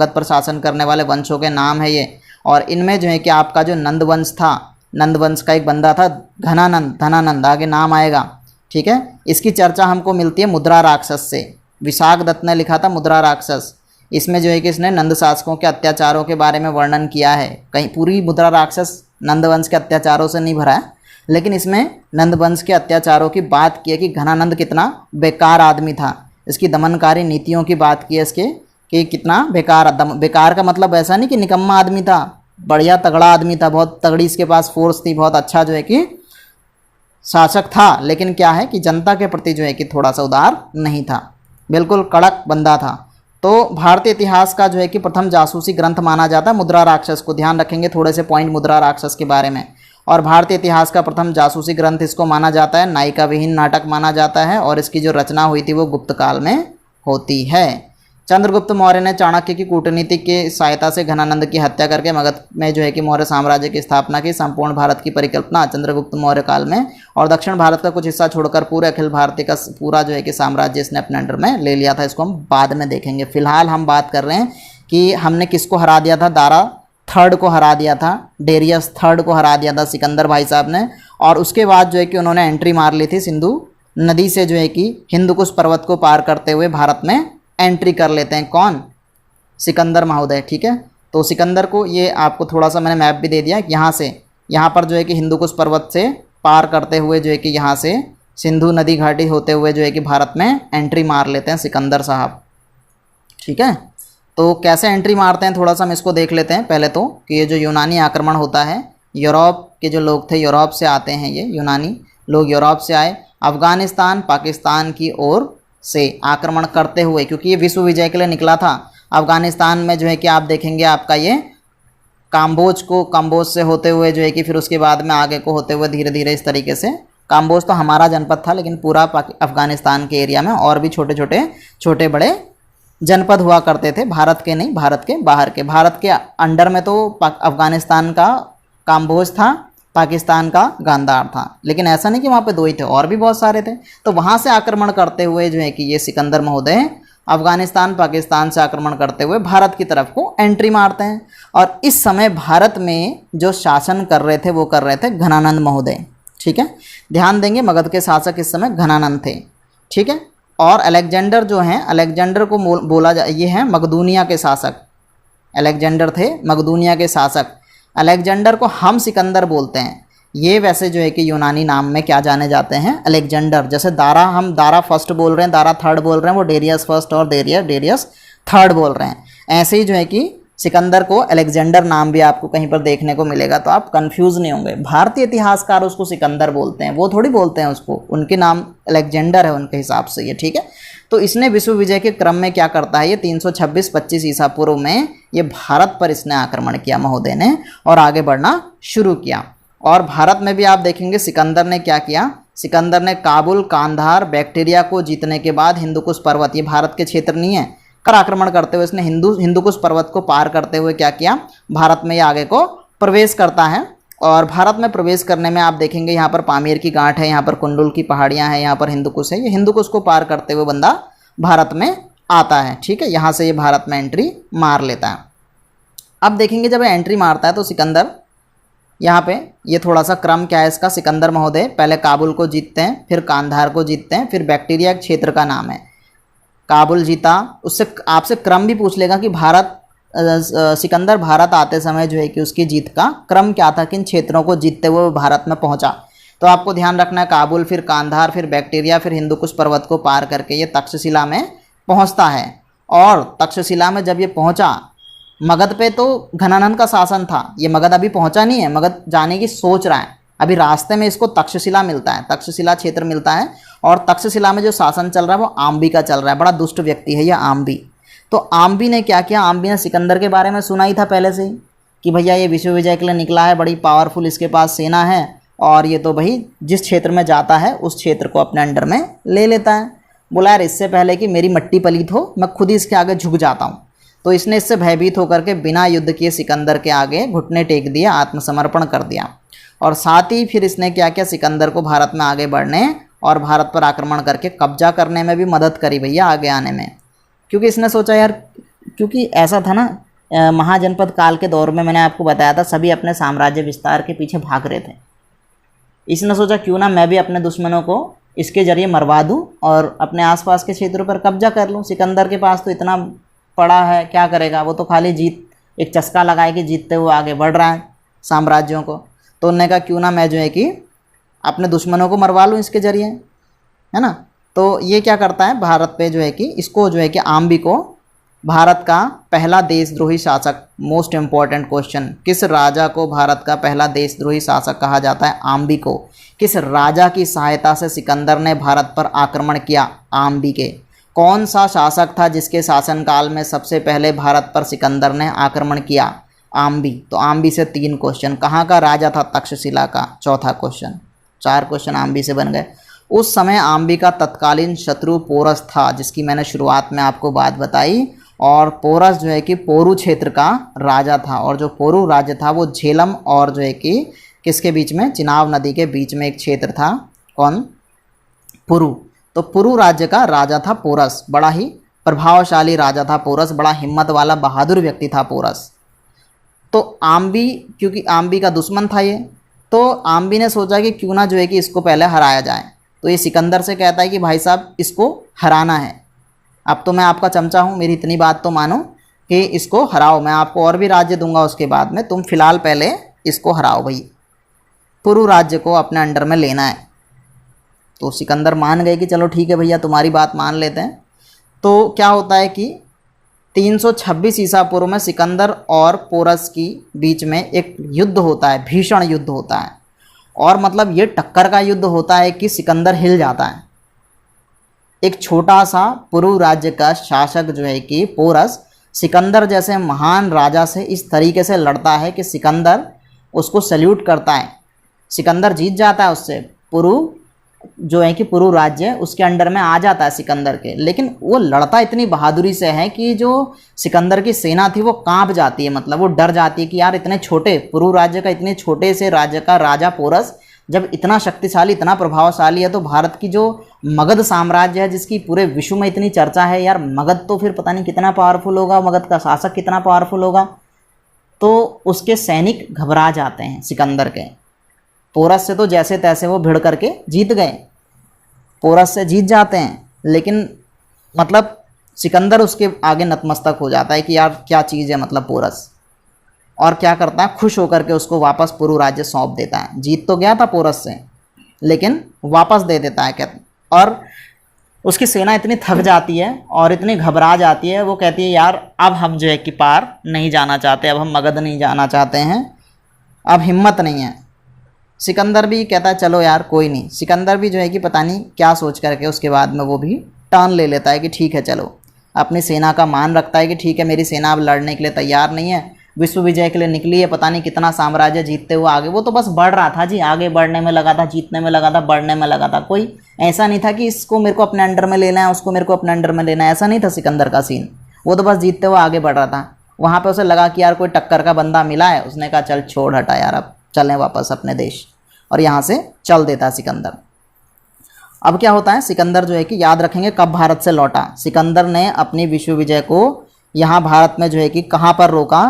पर शासन करने वाले वंशों के नाम है ये। और इनमें जो है कि आपका जो नंद वंश था, नंद वंश का एक बंदा था घनानंद, धनानंद आगे नाम आएगा। ठीक है, इसकी चर्चा हमको मिलती है मुद्रा राक्षस से। विशाख दत्त ने लिखा था मुद्रा राक्षस। इसमें जो है कि इसने नंद शासकों के अत्याचारों के बारे में वर्णन किया है। कहीं पूरी मुद्रा राक्षस नंद वंश के अत्याचारों से नहीं भरा है, लेकिन इसमें नंद वंश के अत्याचारों की बात की है कि घनानंद कितना बेकार आदमी था। इसकी दमनकारी नीतियों की बात की है इसके कि कितना बेकार का मतलब ऐसा नहीं कि निकम्मा आदमी था, बढ़िया तगड़ा आदमी था, बहुत तगड़ी इसके पास फोर्स थी, बहुत अच्छा जो है कि शासक था। लेकिन क्या है कि जनता के प्रति जो है कि थोड़ा सा उदार नहीं था, बिल्कुल कड़क बंदा था। तो भारतीय इतिहास का जो है कि प्रथम जासूसी ग्रंथ माना जाता है मुद्रा राक्षस को। ध्यान रखेंगे थोड़े से पॉइंट मुद्रा राक्षस के बारे में। और भारतीय इतिहास का प्रथम जासूसी ग्रंथ इसको माना जाता है, नायिका विहीन नाटक माना जाता है। और इसकी जो रचना हुई थी वो गुप्त काल में होती है। चंद्रगुप्त मौर्य ने चाणक्य की कूटनीति की सहायता से घनानंद की हत्या करके मगध में जो है कि मौर्य साम्राज्य की स्थापना की। संपूर्ण भारत की परिकल्पना चंद्रगुप्त मौर्य काल में, और दक्षिण भारत का कुछ हिस्सा छोड़कर पूरे अखिल भारतीय का पूरा जो है कि साम्राज्य इसने अपने अंडर में ले लिया था। इसको हम बाद में देखेंगे। फिलहाल हम बात कर रहे हैं कि हमने किसको हरा दिया था, दारा थर्ड को हरा दिया था, डेरियस थर्ड को हरा दिया था सिकंदर भाई साहब ने। और उसके बाद जो है कि उन्होंने एंट्री मार ली थी सिंधु नदी से, जो है कि हिंदुकुश पर्वत को पार करते हुए भारत में एंट्री कर लेते हैं। कौन? सिकंदर महोदय। ठीक है, तो सिकंदर को ये आपको थोड़ा सा मैंने मैप भी दे दिया। यहाँ से यहाँ पर जो है कि हिंदुकुश पर्वत से पार करते हुए जो है कि यहाँ से सिंधु नदी घाटी होते हुए जो है कि भारत में एंट्री मार लेते हैं सिकंदर साहब। ठीक है, तो कैसे एंट्री मारते हैं थोड़ा सा हम इसको देख लेते हैं। पहले तो कि ये जो यूनानी आक्रमण होता है, यूरोप के जो लोग थे, यूरोप से आते हैं ये यूनानी लोग, यूरोप से आए अफ़गानिस्तान पाकिस्तान की ओर से आक्रमण करते हुए, क्योंकि ये विश्व विजय के लिए निकला था। अफ़गानिस्तान में जो है कि आप देखेंगे आपका ये काम्बोज से होते हुए जो है कि फिर उसके बाद में आगे को होते हुए धीरे धीरे इस तरीके से, काम्बोज तो हमारा जनपद था लेकिन पूरा अफ़गानिस्तान के एरिया में और भी छोटे बड़े जनपद हुआ करते थे, भारत के नहीं, भारत के बाहर के। भारत के अंडर में तो अफ़गानिस्तान का काम्बोज था, पाकिस्तान का गांधार था, लेकिन ऐसा नहीं कि वहाँ पे दो ही थे, और भी बहुत सारे थे। तो वहाँ से आक्रमण करते हुए जो है कि ये सिकंदर महोदय अफ़गानिस्तान पाकिस्तान से आक्रमण करते हुए भारत की तरफ को एंट्री मारते हैं। और इस समय भारत में जो शासन कर रहे थे वो कर रहे थे घनानंद महोदय। ठीक है, ध्यान देंगे मगध के शासक इस समय घनानंद थे। ठीक है, और अलेक्जेंडर जो हैं, अलेक्जेंडर को बोला जा, ये हैं मकदूनिया के शासक। अलेक्जेंडर थे मकदूनिया के शासक। अलेक्जेंडर को हम सिकंदर बोलते हैं। ये वैसे जो है कि यूनानी नाम में क्या जाने जाते हैं, अलेक्जेंडर। जैसे दारा, हम दारा फर्स्ट बोल रहे हैं, दारा थर्ड बोल रहे हैं, वो डेरियस फर्स्ट और डेरियस थर्ड बोल रहे हैं। ऐसे ही जो है कि सिकंदर को अलेक्जेंडर नाम भी आपको कहीं पर देखने को मिलेगा, तो आप कंफ्यूज नहीं होंगे। भारतीय इतिहासकार उसको सिकंदर बोलते हैं, वो थोड़ी बोलते हैं उसको, उनके नाम अलेक्जेंडर है उनके हिसाब से ये। ठीक है, तो इसने विश्व विजय के क्रम में क्या करता है, ये 326-25 ईसा पूर्व में ये भारत पर इसने आक्रमण किया महोदय ने, और आगे बढ़ना शुरू किया। और भारत में भी आप देखेंगे सिकंदर ने क्या किया, सिकंदर ने काबुल, कांधार, बैक्टीरिया को जीतने के बाद हिंदुकुश पर्वत, ये भारत के क्षेत्र नहीं है, कर आक्रमण करते हुए इसने हिंदुकुश पर्वत को पार करते हुए क्या किया, भारत में ये आगे को प्रवेश करता है। और भारत में प्रवेश करने में आप देखेंगे यहाँ पर पामीर की गांठ है, यहाँ पर कुंडुल की पहाड़ियाँ हैं, यहाँ पर हिंदुकुश है। ये हिंदुकुश को पार करते हुए बंदा भारत में आता है। ठीक है, यहाँ से ये भारत में एंट्री मार लेता है। अब देखेंगे जब एंट्री मारता है तो सिकंदर, यहाँ पे ये थोड़ा सा क्रम क्या है इसका, सिकंदर महोदय पहले काबुल को जीतते हैं, फिर कांधार को जीतते हैं, फिर बैक्टीरिया क्षेत्र का नाम है, काबुल जीता। उससे आपसे क्रम भी पूछ लेगा कि सिकंदर भारत आते समय जो है कि उसकी जीत का क्रम क्या था, किन क्षेत्रों को जीतते हुए भारत में पहुंचा। तो आपको ध्यान रखना है काबुल, फिर कांधार, फिर बैक्टीरिया, फिर हिंदुकुश पर्वत को पार करके ये तक्षशिला में पहुंचता है। और तक्षशिला में जब ये पहुंचा, मगध पे तो घनानंद का शासन था, ये मगध अभी पहुंचा नहीं है, मगध जाने की सोच रहा है। अभी रास्ते में इसको तक्षशिला मिलता है, तक्षशिला क्षेत्र मिलता है। और तक्षशिला में जो शासन चल रहा है वो आम्बी का चल रहा है, बड़ा दुष्ट व्यक्ति है यह आम्बी। तो आम्बी ने क्या किया, आम्बी ने सिकंदर के बारे में सुना ही था पहले से ही कि भैया ये विश्व विजय के लिए निकला है, बड़ी पावरफुल इसके पास सेना है, और ये तो भाई जिस क्षेत्र में जाता है उस क्षेत्र को अपने अंडर में ले लेता है। बोला यार इससे पहले कि मेरी मट्टी पलीत हो मैं खुद ही इसके आगे झुक जाता हूँ। तो इसने इससे भयभीत होकर के बिना युद्ध किए सिकंदर के आगे घुटने टेक दिया, आत्मसमर्पण कर दिया। और साथ ही फिर इसने क्या किया, सिकंदर को भारत में आगे बढ़ने और भारत पर आक्रमण करके कब्जा करने में भी मदद करी भैया, आगे आने में। क्योंकि इसने सोचा यार, क्योंकि ऐसा था ना महाजनपद काल के दौर में, मैंने आपको बताया था सभी अपने साम्राज्य विस्तार के पीछे भाग रहे थे। इसने सोचा क्यों ना मैं भी अपने दुश्मनों को इसके जरिए मरवा दूं और अपने आसपास के क्षेत्रों पर कब्जा कर लूं। सिकंदर के पास तो इतना पड़ा है, क्या करेगा, वो तो खाली एक चस्का लगाए कि जीतते हुए आगे बढ़ रहा है साम्राज्यों को। तो उन्होंने कहा क्यों ना मैं जो है कि अपने दुश्मनों को मरवा लूँ इसके जरिए, है ना। तो ये क्या करता है, भारत पे जो है कि इसको जो है कि आम्बी को भारत का पहला देशद्रोही शासक, मोस्ट इम्पॉर्टेंट क्वेश्चन, किस राजा को भारत का पहला देशद्रोही शासक कहा जाता है, आम्बी को। किस राजा की सहायता से सिकंदर ने भारत पर आक्रमण किया, आम्बी के। कौन सा शासक था जिसके शासनकाल में सबसे पहले भारत पर सिकंदर ने आक्रमण किया, आम्बी। तो आम्बी से 3 क्वेश्चन। कहाँ का राजा था, तक्षशिला का, चौथा क्वेश्चन। 4 क्वेश्चन आम्बी से बन गए। उस समय आम्बी का तत्कालीन शत्रु पोरस था, जिसकी मैंने शुरुआत में आपको बात बताई। और पोरस जो है कि पोरू क्षेत्र का राजा था, और जो पोरू राज्य था वो झेलम और जो है कि किसके बीच में, चिनाब नदी के बीच में एक क्षेत्र था, कौन, पुरु। तो पुरु राज्य का राजा था पोरस, बड़ा ही प्रभावशाली राजा था पोरस, बड़ा हिम्मत वाला बहादुर व्यक्ति था पोरस। तो आम्बी, क्योंकि आम्बी का दुश्मन था ये, तो आम्बी ने सोचा कि क्यों ना जो है कि इसको पहले हराया जाए। तो ये सिकंदर से कहता है कि भाई साहब इसको हराना है, अब तो मैं आपका चमचा हूँ, मेरी इतनी बात तो मानो कि इसको हराओ, मैं आपको और भी राज्य दूंगा उसके बाद में, तुम फिलहाल पहले इसको हराओ भाई, पुरु राज्य को अपने अंडर में लेना है। तो सिकंदर मान गए कि चलो ठीक है भैया तुम्हारी बात मान लेते हैं। तो क्या होता है कि 326 ईसा पूर्व में सिकंदर और पोरस की बीच में एक युद्ध होता है, भीषण युद्ध होता है। और मतलब ये टक्कर का युद्ध होता है कि सिकंदर हिल जाता है। एक छोटा सा पुरु राज्य का शासक जो है कि पोरस, सिकंदर जैसे महान राजा से इस तरीके से लड़ता है कि सिकंदर उसको सैल्यूट करता है। सिकंदर जीत जाता है उससे, पुरु जो है कि पुरु राज्य उसके अंडर में आ जाता है सिकंदर के। लेकिन वो लड़ता इतनी बहादुरी से है कि जो सिकंदर की सेना थी वो कांप जाती है, मतलब वो डर जाती है कि यार इतने छोटे पुरु राज्य का, इतने छोटे से राज्य का राजा पोरस जब इतना शक्तिशाली, इतना प्रभावशाली है, तो भारत की जो मगध साम्राज्य है जिसकी पूरे विश्व में इतनी चर्चा है, यार मगध तो फिर पता नहीं कितना पावरफुल होगा, मगध का शासक कितना पावरफुल होगा। तो उसके सैनिक घबरा जाते हैं सिकंदर के। पोरस से तो जैसे तैसे वो भिड़ करके जीत गए, पोरस से जीत जाते हैं, लेकिन मतलब सिकंदर उसके आगे नतमस्तक हो जाता है कि यार क्या चीज़ है मतलब पोरस। और क्या करता है, खुश होकर के उसको वापस पुरु राज्य सौंप देता है। जीत तो गया था पोरस से, लेकिन वापस दे देता है कहते। और उसकी सेना इतनी थक जाती है और इतनी घबरा जाती है, वो कहती है यार अब हम जो है कि पार नहीं जाना चाहते, अब हम मगध नहीं जाना चाहते हैं, अब हिम्मत नहीं है। सिकंदर भी कहता है चलो यार कोई नहीं। सिकंदर भी जो है कि पता नहीं क्या सोच करके उसके बाद में वो भी टर्न ले लेता है कि ठीक है चलो, अपनी सेना का मान रखता है कि ठीक है मेरी सेना अब लड़ने के लिए तैयार नहीं है, विश्व विजय के लिए निकली है, पता नहीं कितना साम्राज्य जीतते हुए आगे। वो तो बस बढ़ रहा था जी, आगे बढ़ने में लगा था, जीतने में लगा था, बढ़ने में लगा था। कोई ऐसा नहीं था कि इसको मेरे को अपने अंडर में लेना है, उसको मेरे को अपने अंडर में लेना है, ऐसा नहीं था सिकंदर का सीन। वो तो बस जीतते हुए आगे बढ़ रहा था। वहाँ पे उसे लगा कि यार कोई टक्कर का बंदा मिला है, उसने कहा चल छोड़ हटा यार, अब चलें वापस अपने देश, और यहाँ से चल देता है सिकंदर। अब क्या होता है, सिकंदर जो है कि याद रखेंगे कब भारत से लौटा। सिकंदर ने अपनी विश्व विजय को यहाँ भारत में जो है कि कहाँ पर रोका,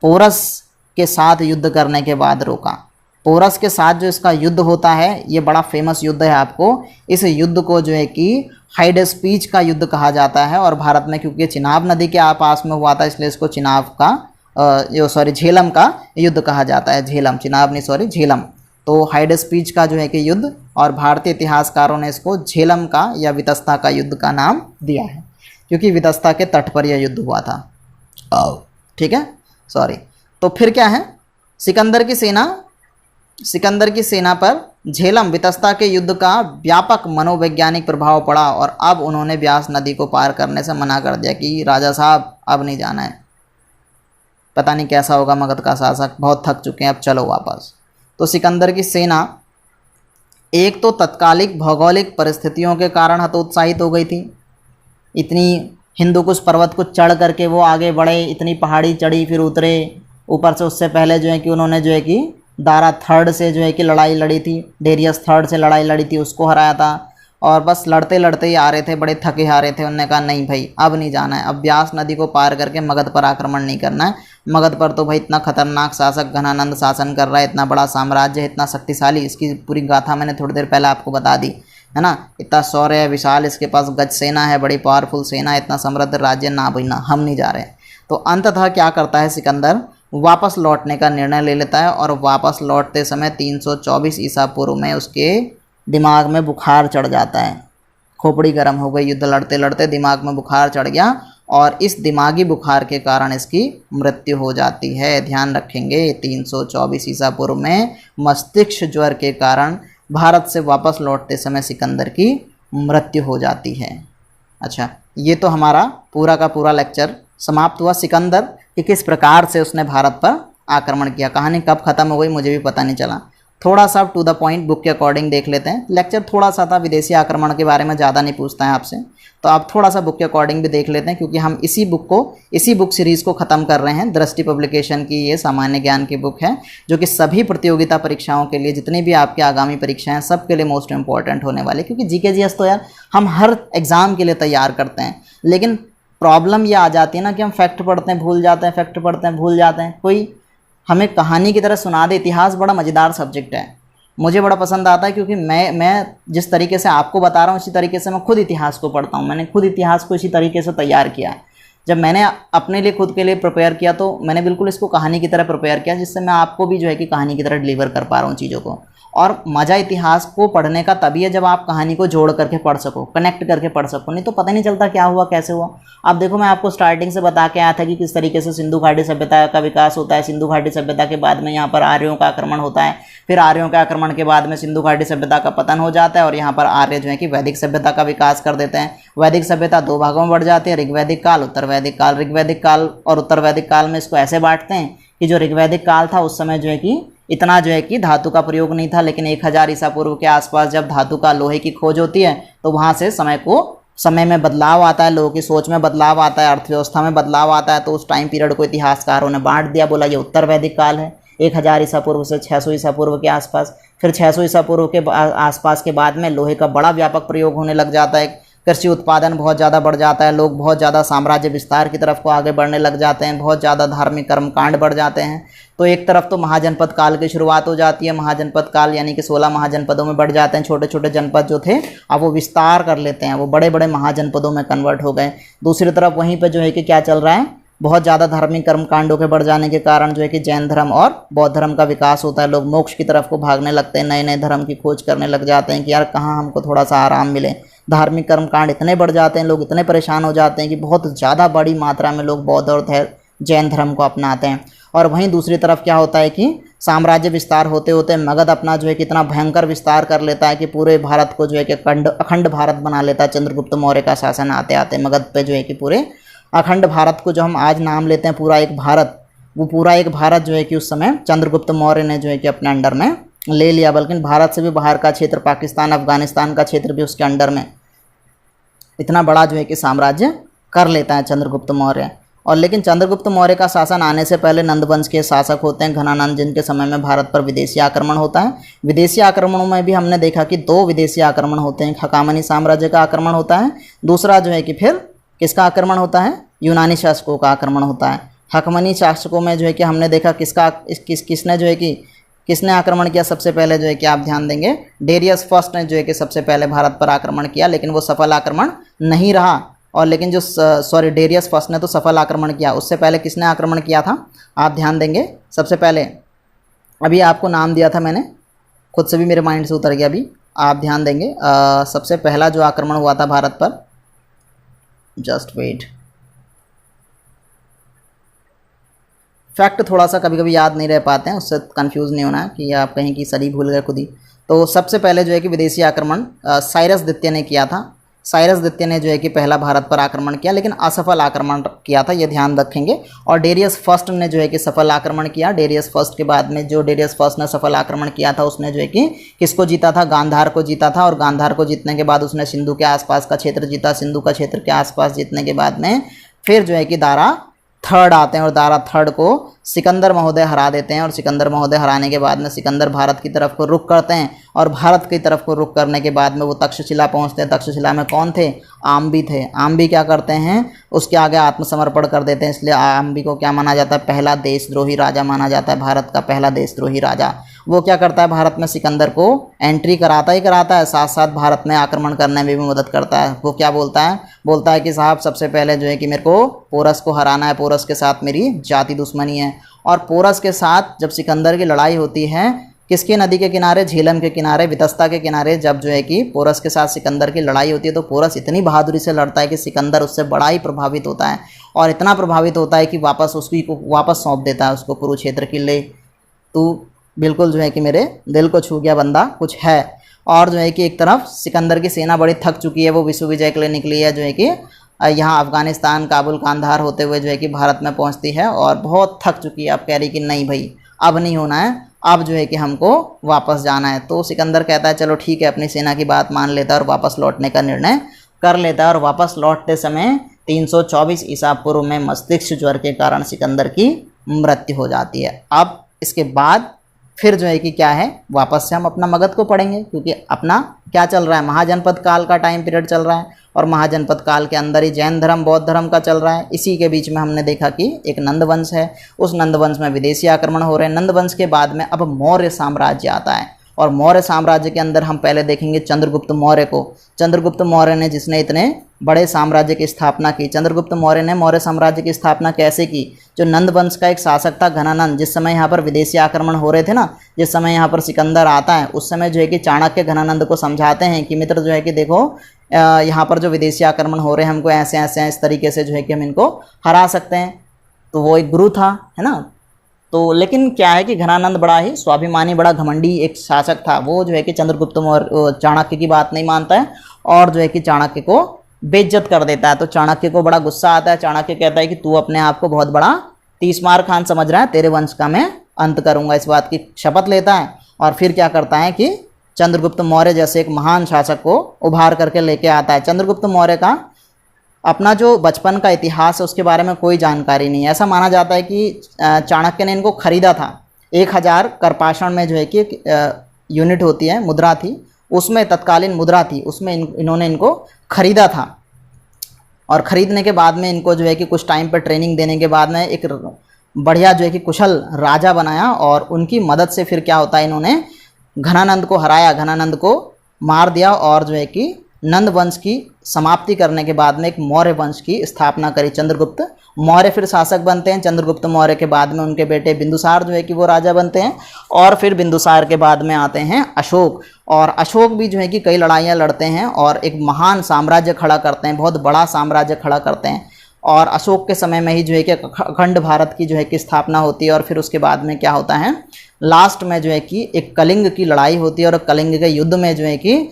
पोरस के साथ युद्ध करने के बाद रोका। पोरस के साथ जो इसका युद्ध होता है, ये बड़ा फेमस युद्ध है आपको। इस युद्ध को जो है कि हाइडेस्पीच का युद्ध कहा जाता है। और भारत में क्योंकि चिनाब नदी के पास में हुआ था, इसलिए इसको चिनाब का झेलम का युद्ध कहा जाता है। झेलम, चिनाब नहीं सॉरी, झेलम। तो हाइडेस्पीच का जो है कि युद्ध, और भारतीय इतिहासकारों ने इसको झेलम का या वितस्ता का युद्ध का नाम दिया है, क्योंकि वितस्ता के तट पर यह युद्ध हुआ था। ठीक है, सॉरी। तो फिर क्या है, सिकंदर की सेना पर झेलम वितस्ता के युद्ध का व्यापक मनोवैज्ञानिक प्रभाव पड़ा, और अब उन्होंने ब्यास नदी को पार करने से मना कर दिया कि राजा साहब अब नहीं जाना है, पता नहीं कैसा होगा मगध का शासक, बहुत थक चुके हैं, अब चलो वापस। तो सिकंदर की सेना एक तो तत्कालिक भौगोलिक परिस्थितियों के कारण हतोत्साहित हो गई थी, इतनी हिंदुकुश पर्वत को चढ़ करके वो आगे बढ़े, इतनी पहाड़ी चढ़ी फिर उतरे, ऊपर से उससे पहले जो है कि उन्होंने जो है कि दारा थर्ड से जो है कि लड़ाई लड़ी थी, डेरियस थर्ड से लड़ाई लड़ी थी, उसको हराया था। और बस लड़ते लड़ते ही आ रहे थे, बड़े थके हारे थे। उन्होंने कहा नहीं भाई अब नहीं जाना है, अब ब्यास नदी को पार करके मगध पर आक्रमण नहीं करना है। मगध पर तो भाई इतना खतरनाक शासक घनानंद शासन कर रहा है, इतना बड़ा साम्राज्य है, इतना शक्तिशाली, इसकी पूरी गाथा मैंने थोड़ी देर पहले आपको बता दी है ना। इतना शौर्य है, विशाल इसके पास गज सेना है, बड़ी पावरफुल सेना है, इतना समृद्ध राज्य, ना भाई ना, हम नहीं जा रहे। तो अंततः क्या करता है सिकंदर, वापस लौटने का निर्णय ले लेता है। और वापस लौटते समय 324 ईसा पूर्व में उसके दिमाग में बुखार चढ़ जाता है, खोपड़ी गर्म हो गई, युद्ध लड़ते लड़ते दिमाग में बुखार चढ़ गया और इस दिमागी बुखार के कारण इसकी मृत्यु हो जाती है। ध्यान रखेंगे 324 ईसा पूर्व में मस्तिष्क ज्वर के कारण भारत से वापस लौटते समय सिकंदर की मृत्यु हो जाती है। अच्छा, ये तो हमारा पूरा का पूरा लेक्चर समाप्त हुआ सिकंदर कि किस प्रकार से उसने भारत पर आक्रमण किया। कहानी कब ख़त्म हो गई मुझे भी पता नहीं चला। थोड़ा सा टू द पॉइंट बुक के अकॉर्डिंग देख लेते हैं। लेक्चर थोड़ा सा था, विदेशी आक्रमण के बारे में ज़्यादा नहीं पूछता है आपसे, तो आप थोड़ा सा बुक के अकॉर्डिंग भी देख लेते हैं, क्योंकि हम इसी बुक सीरीज़ को ख़त्म कर रहे हैं। दृष्टि पब्लिकेशन की ये सामान्य ज्ञान की बुक है, जो कि सभी प्रतियोगिता परीक्षाओं के लिए, जितनी भी आपकी आगामी परीक्षाएं, सबके लिए मोस्ट इंपॉर्टेंट होने वाली। क्योंकि जीके जीएस तो यार हम हर एग्ज़ाम के लिए तैयार करते हैं, लेकिन प्रॉब्लम ये आ जाती है ना कि हम फैक्ट पढ़ते हैं भूल जाते हैं, फैक्ट पढ़ते हैं भूल जाते हैं। कोई हमें कहानी की तरह सुना दे। इतिहास बड़ा मज़ेदार सब्जेक्ट है, मुझे बड़ा पसंद आता है, क्योंकि मैं जिस तरीके से आपको बता रहा हूँ उसी तरीके से मैं खुद इतिहास को पढ़ता हूँ। मैंने खुद इतिहास को इसी तरीके से तैयार किया है। जब मैंने अपने लिए खुद के लिए प्रिपेयर किया तो मैंने बिल्कुल इसको कहानी की तरह प्रिपेयर किया, जिससे मैं आपको भी जो है कि कहानी की तरह डिलीवर कर पा रहा हूँ चीज़ों को। और मज़ा इतिहास को पढ़ने का तभी है जब आप कहानी को जोड़ करके पढ़ सको, कनेक्ट करके पढ़ सको, नहीं तो पता नहीं चलता क्या हुआ कैसे हुआ। आप देखो, मैं आपको स्टार्टिंग से बता के आया था कि किस तरीके से सिंधु घाटी सभ्यता का विकास होता है। सिंधु घाटी सभ्यता के बाद में यहाँ पर आर्यों का आक्रमण होता है, फिर आर्यों के आक्रमण के बाद में सिंधु घाटी सभ्यता का पतन हो जाता है और यहाँ पर आर्य जो है कि वैदिक सभ्यता का विकास कर देते हैं। वैदिक सभ्यता दो भागों में बढ़ जाती है, ऋग्वैदिक काल, उत्तर वैदिक काल। ऋग्वैदिक काल और उत्तर वैदिक काल में इसको ऐसे बांटते हैं कि जो ऋग्वैदिक काल था उस समय जो है कि इतना जो है कि धातु का प्रयोग नहीं था, लेकिन 1000 ईसा पूर्व के आसपास जब धातु का लोहे की खोज होती है तो वहाँ से समय में बदलाव आता है, लोगों की सोच में बदलाव आता है, अर्थव्यवस्था में बदलाव आता है। तो उस टाइम पीरियड को इतिहासकारों ने बांट दिया, बोला ये उत्तर वैदिक काल है, 1000 ईसा पूर्व से 600 ईसा पूर्व के आसपास। फिर 600 ईसा पूर्व के आसपास के बाद में लोहे का बड़ा व्यापक प्रयोग होने लग जाता है, कृषि उत्पादन बहुत ज़्यादा बढ़ जाता है, लोग बहुत ज़्यादा साम्राज्य विस्तार की तरफ को आगे बढ़ने लग जाते हैं, बहुत ज़्यादा धार्मिक कर्मकांड बढ़ जाते हैं। तो एक तरफ तो महाजनपद काल की शुरुआत हो जाती है, महाजनपद काल यानी कि 16 महाजनपदों में बढ़ जाते हैं। छोटे छोटे जनपद जो थे अब वो विस्तार कर लेते हैं, वो बड़े बड़े महाजनपदों में कन्वर्ट हो गए। दूसरी तरफ वहीं पर जो है कि क्या चल रहा है, बहुत ज़्यादा धार्मिक कर्मकांडों के बढ़ जाने के कारण जो है कि जैन धर्म और बौद्ध धर्म का विकास होता है। लोग मोक्ष की तरफ को भागने लगते हैं, नए नए धर्म की खोज करने लग जाते हैं कि यार कहाँ हमको थोड़ा सा आराम मिले। धार्मिक कर्मकांड इतने बढ़ जाते हैं, लोग इतने परेशान हो जाते हैं कि बहुत ज़्यादा बड़ी मात्रा में लोग बौद्ध और जैन धर्म को अपनाते हैं। और वहीं दूसरी तरफ क्या होता है कि साम्राज्य विस्तार होते होते मगध अपना जो है कि इतना भयंकर विस्तार कर लेता है कि पूरे भारत को जो है कि अखंड भारत बना लेता है। चंद्रगुप्त मौर्य का शासन आते आते मगध पे जो है कि पूरे अखंड भारत को, जो हम आज नाम लेते हैं पूरा एक भारत, वो पूरा एक भारत जो है कि उस समय चंद्रगुप्त मौर्य ने जो है कि अपने अंडर में ले लिया। बल्कि भारत से भी बाहर का क्षेत्र, पाकिस्तान अफगानिस्तान का क्षेत्र भी उसके अंडर में इतना बड़ा जो है कि साम्राज्य कर लेता है चंद्रगुप्त मौर्य। और लेकिन चंद्रगुप्त मौर्य का शासन आने से पहले नंद वंश के शासक होते हैं घनानंद, जिनके समय में भारत पर विदेशी आक्रमण होता है। विदेशी आक्रमणों में भी हमने देखा कि 2 विदेशी आक्रमण होते हैं। हकामनी साम्राज्य का आक्रमण होता है, दूसरा जो है कि फिर किसका आक्रमण होता है, यूनानी शासकों का आक्रमण होता है। हकमनी शासकों में जो है कि हमने देखा किसने जो है कि किसने आक्रमण किया सबसे पहले, जो है कि आप ध्यान देंगे डेरियस फर्स्ट ने जो है कि सबसे पहले भारत पर आक्रमण किया, लेकिन वो सफल आक्रमण नहीं रहा। और लेकिन डेरियस फर्स्ट ने तो सफल आक्रमण किया, उससे पहले किसने आक्रमण किया था आप ध्यान देंगे। सबसे पहले अभी आपको नाम दिया था मैंने, खुद से भी मेरे माइंड से उतर गया, अभी आप ध्यान देंगे। सबसे पहला जो आक्रमण हुआ था भारत पर, जस्ट वेट, फैक्ट थोड़ा सा कभी कभी याद नहीं रह पाते हैं, उससे कंफ्यूज नहीं होना है कि आप कहीं की सदी भूल गए खुद ही। तो सबसे पहले जो है कि विदेशी आक्रमण साइरस द्वितीय ने किया था। साइरस द्वितीय ने जो है कि पहला भारत पर आक्रमण किया, लेकिन असफल आक्रमण किया था, ये ध्यान रखेंगे। और डेरियस फर्स्ट ने जो है कि सफल आक्रमण किया। डेरियस फर्स्ट के बाद में जो डेरियस फर्स्ट ने सफल आक्रमण किया था उसने जो है कि किसको जीता था, गांधार को जीता था। और गांधार को जीतने के बाद उसने सिंधु के आसपास का क्षेत्र जीता। सिंधु का क्षेत्र के आसपास जीतने के बाद में फिर जो है कि दारा थर्ड आते हैं और दारा थर्ड को सिकंदर महोदय हरा देते हैं। और सिकंदर महोदय हराने के बाद में सिकंदर भारत की तरफ को रुख करते हैं। और भारत की तरफ को रुख करने के बाद में वो तक्षशिला पहुंचते हैं। तक्षशिला में कौन थे, आम्बी थे। आम्बी क्या करते हैं, उसके आगे आत्मसमर्पण कर देते हैं। इसलिए आम्बी को क्या माना जाता है, पहला देशद्रोही राजा माना जाता है, भारत का पहला देशद्रोही राजा। वो क्या करता है, भारत में सिकंदर को एंट्री कराता ही कराता है, साथ साथ भारत में आक्रमण करने में भी मदद करता है। वो क्या बोलता है कि साहब सबसे पहले जो है कि मेरे को पोरस को हराना है, पोरस के साथ मेरी जाति दुश्मनी है। और पोरस के साथ जब सिकंदर की लड़ाई होती है, किसकी नदी के किनारे, झेलम के किनारे, वितस्ता के किनारे, जब जो है कि पोरस के साथ सिकंदर की लड़ाई होती है तो पोरस इतनी बहादुरी से लड़ता है कि सिकंदर उससे बड़ा ही प्रभावित होता है। और इतना प्रभावित होता है कि वापस सौंप देता है उसको कुरुक्षेत्र की, ले तू बिल्कुल जो है कि मेरे दिल को छू गया बंदा, कुछ है। और जो है कि एक तरफ सिकंदर की सेना बड़ी थक चुकी है, वो विश्व विजय के लिए निकली है, जो है कि यहाँ अफगानिस्तान, काबुल, कांधार होते हुए जो है कि भारत में पहुँचती है और बहुत थक चुकी है। अब कह रही कि नहीं भाई, अब नहीं होना है, अब जो है कि हमको वापस जाना है। तो सिकंदर कहता है चलो ठीक है, अपनी सेना की बात मान लेता है और वापस लौटने का निर्णय कर लेता है। और वापस लौटते समय 324 ईसा पूर्व में मस्तिष्क ज्वर के कारण सिकंदर की मृत्यु हो जाती है। अब इसके बाद फिर जो है कि क्या है, वापस से हम अपना मगध को पढ़ेंगे, क्योंकि अपना क्या चल रहा है, महाजनपद काल का टाइम पीरियड चल रहा है। और महाजनपद काल के अंदर ही जैन धर्म, बौद्ध धर्म का चल रहा है। इसी के बीच में हमने देखा कि एक नंद वंश है, उस नंद वंश में विदेशी आक्रमण हो रहे हैं। नंद वंश के बाद में अब मौर्य साम्राज्य आता है। और मौर्य साम्राज्य के अंदर हम पहले देखेंगे चंद्रगुप्त मौर्य को। चंद्रगुप्त मौर्य ने, जिसने इतने बड़े साम्राज्य की स्थापना की। चंद्रगुप्त मौर्य ने मौर्य साम्राज्य की स्थापना कैसे की, जो नंद वंश का एक शासक था घनानंद, जिस समय यहाँ पर विदेशी आक्रमण हो रहे थे ना, जिस समय यहाँ पर सिकंदर आता है, उस समय जो है कि चाणक्य घनानंद को समझाते हैं कि मित्र जो है कि देखो यहाँ पर जो विदेशी आक्रमण हो रहे हैं, हमको ऐसे ऐसे इस तरीके से जो है कि हम इनको हरा सकते हैं। तो वो एक गुरु था, है ना। तो लेकिन क्या है कि घनानंद बड़ा ही स्वाभिमानी, बड़ा घमंडी एक शासक था। वो जो है कि चंद्रगुप्त मौर्य, चाणक्य की बात नहीं मानता है और जो है कि चाणक्य को बेइज्जत कर देता है। तो चाणक्य को बड़ा गुस्सा आता है। चाणक्य कहता है कि तू अपने आप को बहुत बड़ा तीसमार खान समझ रहा है, तेरे वंश का मैं अंत करूंगा, इस बात की शपथ लेता है। और फिर क्या करता है कि चंद्रगुप्त मौर्य जैसे एक महान शासक को उभार करके लेके आता है। चंद्रगुप्त मौर्य का अपना जो बचपन का इतिहास है उसके बारे में कोई जानकारी नहीं है। ऐसा माना जाता है कि चाणक्य ने इनको खरीदा था। 1000 करपाषण में जो है कि यूनिट होती है, मुद्रा थी, उसमें तत्कालीन मुद्रा थी, उसमें इन्होंने इनको खरीदा था। और ख़रीदने के बाद में इनको जो है कि कुछ टाइम पर ट्रेनिंग देने के बाद में एक बढ़िया जो है कि कुशल राजा बनाया। और उनकी मदद से फिर क्या होता है, इन्होंने घनानंद को हराया, घनानंद को मार दिया और जो है कि नंद वंश की समाप्ति करने के बाद में एक मौर्य वंश की स्थापना करी। चंद्रगुप्त मौर्य फिर शासक बनते हैं। चंद्रगुप्त मौर्य के बाद में उनके बेटे बिंदुसार जो है कि वो राजा बनते हैं। और फिर बिंदुसार के बाद में आते हैं अशोक। और अशोक भी जो है कि कई लड़ाइयाँ लड़ते हैं और एक महान साम्राज्य खड़ा करते हैं, बहुत बड़ा साम्राज्य खड़ा करते हैं। और अशोक के समय में ही जो है कि अखंड भारत की जो है कि स्थापना होती है। और फिर उसके बाद में क्या होता है, लास्ट में जो है कि एक कलिंग की लड़ाई होती है। और कलिंग के युद्ध में जो है कि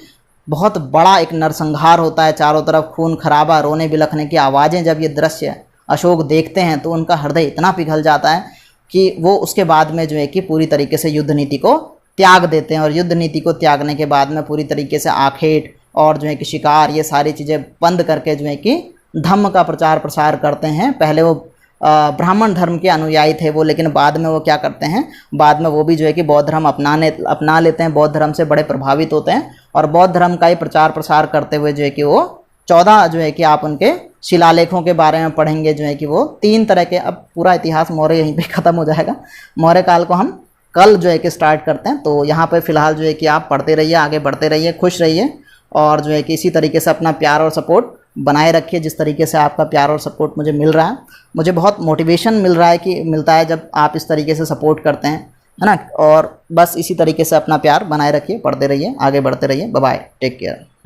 बहुत बड़ा एक नरसंहार होता है, चारों तरफ खून खराबा, रोने बिलखने की आवाज़ें। जब ये दृश्य अशोक देखते हैं तो उनका हृदय इतना पिघल जाता है कि वो उसके बाद में जो है कि पूरी तरीके से युद्ध नीति को त्याग देते हैं। और युद्ध नीति को त्यागने के बाद में पूरी तरीके से आखेट और जो है कि शिकार, ये सारी चीज़ें बंद करके जो है कि धम्म का प्रचार प्रसार करते हैं। पहले वो ब्राह्मण धर्म के अनुयायी थे वो, लेकिन बाद में वो क्या करते हैं, बाद में वो भी जो है कि बौद्ध धर्म अपना लेते हैं, बौद्ध धर्म से बड़े प्रभावित होते हैं। और बौद्ध धर्म का ही प्रचार प्रसार करते हुए जो है कि वो 14 जो है कि आप उनके शिलालेखों के बारे में पढ़ेंगे, जो है कि वो 3 तरह के। अब पूरा इतिहास मौर्य यहीं पे ख़त्म हो जाएगा। मौर्य काल को हम कल जो है कि स्टार्ट करते हैं। तो यहाँ पर फ़िलहाल जो है कि आप पढ़ते रहिए, आगे बढ़ते रहिए, खुश रहिए और जो है कि इसी तरीके से अपना प्यार और सपोर्ट बनाए रखिए। जिस तरीके से आपका प्यार और सपोर्ट मुझे मिल रहा है, मुझे बहुत मोटिवेशन मिलता है जब आप इस तरीके से सपोर्ट करते हैं, है ना। और बस इसी तरीके से अपना प्यार बनाए रखिए, पढ़ते रहिए, आगे बढ़ते रहिए। Bye bye, take care.